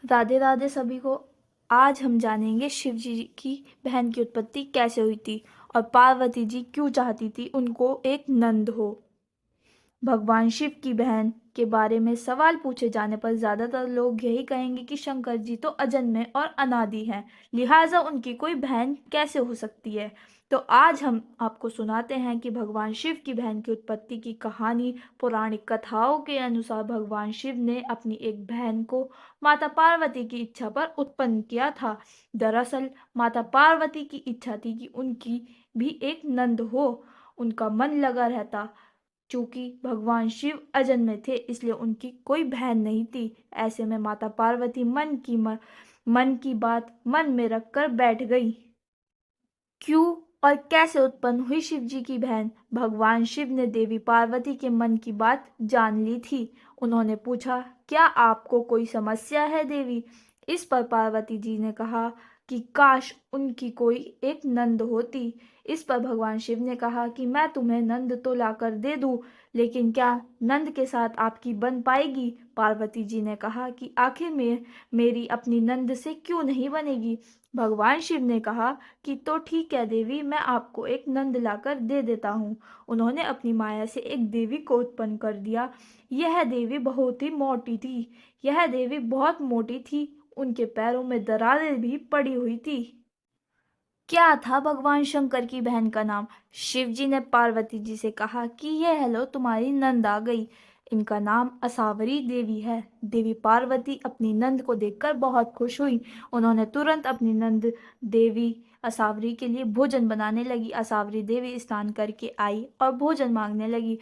राधे राधे सभी को। आज हम जानेंगे शिव जी की बहन की उत्पत्ति कैसे हुई थी और पार्वती जी क्यों चाहती थी उनको एक नंद हो। भगवान शिव की बहन के बारे में सवाल पूछे जाने पर ज्यादातर लोग यही कहेंगे कि शंकर जी तो अजन्मे और अनादि हैं, लिहाजा उनकी कोई बहन कैसे हो सकती है। तो आज हम आपको सुनाते हैं कि भगवान शिव की बहन की उत्पत्ति की कहानी। पौराणिक कथाओं के अनुसार भगवान शिव ने अपनी एक बहन को माता पार्वती की इच्छा पर उत्पन्न किया था। दरअसल माता पार्वती की इच्छा थी कि उनकी भी एक नंद हो। उनका मन लगा रहता। चूंकि भगवान शिव अजन्मे थे इसलिए उनकी कोई बहन नहीं थी। ऐसे में माता पार्वती मन की बात मन में रखकर बैठ गई। क्यों और कैसे उत्पन्न हुई शिव जी की बहन। भगवान शिव ने देवी पार्वती के मन की बात जान ली थी। उन्होंने पूछा, क्या आपको कोई समस्या है देवी। इस पर पार्वती जी ने कहा कि काश उनकी कोई एक नंद होती। इस पर भगवान शिव ने कहा कि मैं तुम्हें नंद तो लाकर दे दूं, लेकिन क्या नंद के साथ आपकी बन पाएगी। पार्वती जी ने कहा कि आखिर में मेरी अपनी नंद से क्यों नहीं बनेगी। भगवान शिव ने कहा कि तो ठीक है देवी, मैं आपको एक नंद लाकर दे देता हूँ। उन्होंने अपनी माया से एक देवी को उत्पन्न कर दिया। यह देवी बहुत ही मोटी थी। यह देवी बहुत मोटी थी। उनके पैरों में दरारें भी पड़ी हुई थी। क्या था भगवान शंकर की बहन का नाम। शिव जी ने पार्वती जी से कहा कि यह लो तुम्हारी नंद आ गई। इनका नाम असावरी देवी है। देवी पार्वती अपनी नंद को देखकर बहुत खुश हुई। उन्होंने तुरंत अपनी नंद देवी असावरी के लिए भोजन बनाने लगी। असावरी देवी स्नान करके आई और भोजन मांगने लगी।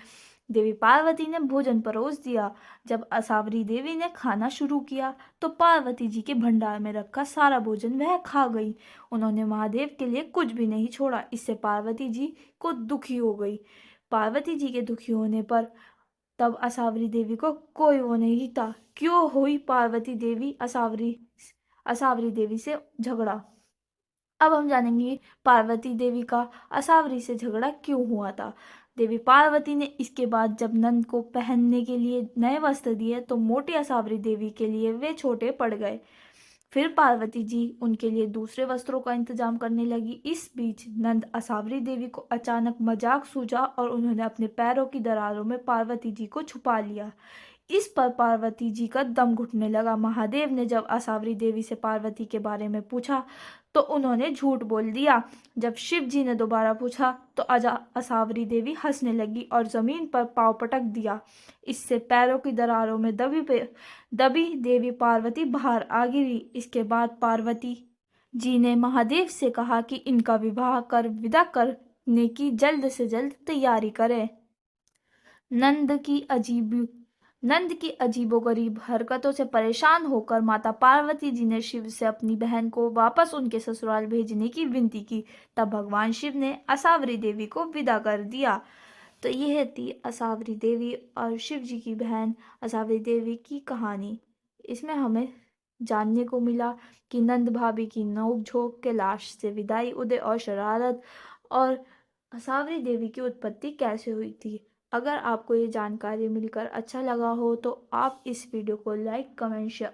देवी पार्वती ने भोजन परोस दिया। जब असावरी देवी ने खाना शुरू किया तो पार्वती जी के भंडार में रखा सारा भोजन वह खा गई। उन्होंने महादेव के लिए कुछ भी नहीं छोड़ा। इससे पार्वती जी को दुखी हो गई। पार्वती जी के दुखी होने पर तब असावरी देवी को कोई वो नहीं था। क्यों हुई पार्वती देवी असावरी देवी से झगड़ा। अब हम जानेंगे पार्वती देवी का असावरी से झगड़ा क्यों हुआ था। देवी पार्वती ने इसके बाद जब नंद को पहनने के लिए नए वस्त्र दिए तो मोटी असावरी देवी के लिए वे छोटे पड़ गए। फिर पार्वती जी उनके लिए दूसरे वस्त्रों का इंतजाम करने लगी। इस बीच नंद असावरी देवी को अचानक मजाक सूझा और उन्होंने अपने पैरों की दरारों में पार्वती जी को छुपा लिया। इस पर पार्वती जी का दम घुटने लगा। महादेव ने जब असावरी देवी से पार्वती के बारे में पूछा तो उन्होंने झूठ बोल दिया। जब शिव जी ने दोबारा पूछा तो असावरी देवी हंसने लगी और जमीन पर पांव पटक दिया। इससे पैरों की दरारों में दबी देवी पार्वती बाहर आ गिरी। इसके बाद पार्वती जी ने महादेव से कहा कि इनका विवाह कर विदा करने की जल्द से जल्द तैयारी करें। नंद की अजीब नंद की अजीबोगरीब हरकतों से परेशान होकर माता पार्वती जी ने शिव से अपनी बहन को वापस उनके ससुराल भेजने की विनती की। तब भगवान शिव ने असावरी देवी को विदा कर दिया। तो यह थी असावरी देवी और शिव जी की बहन असावरी देवी की कहानी। इसमें हमें जानने को मिला कि नंद भाभी की नोक-झोंक, कैलाश से विदाई, उदय और शरारत और असावरी देवी की उत्पत्ति कैसे हुई थी। अगर आपको ये जानकारी मिलकर अच्छा लगा हो तो आप इस वीडियो को लाइक, कमेंट, शेयर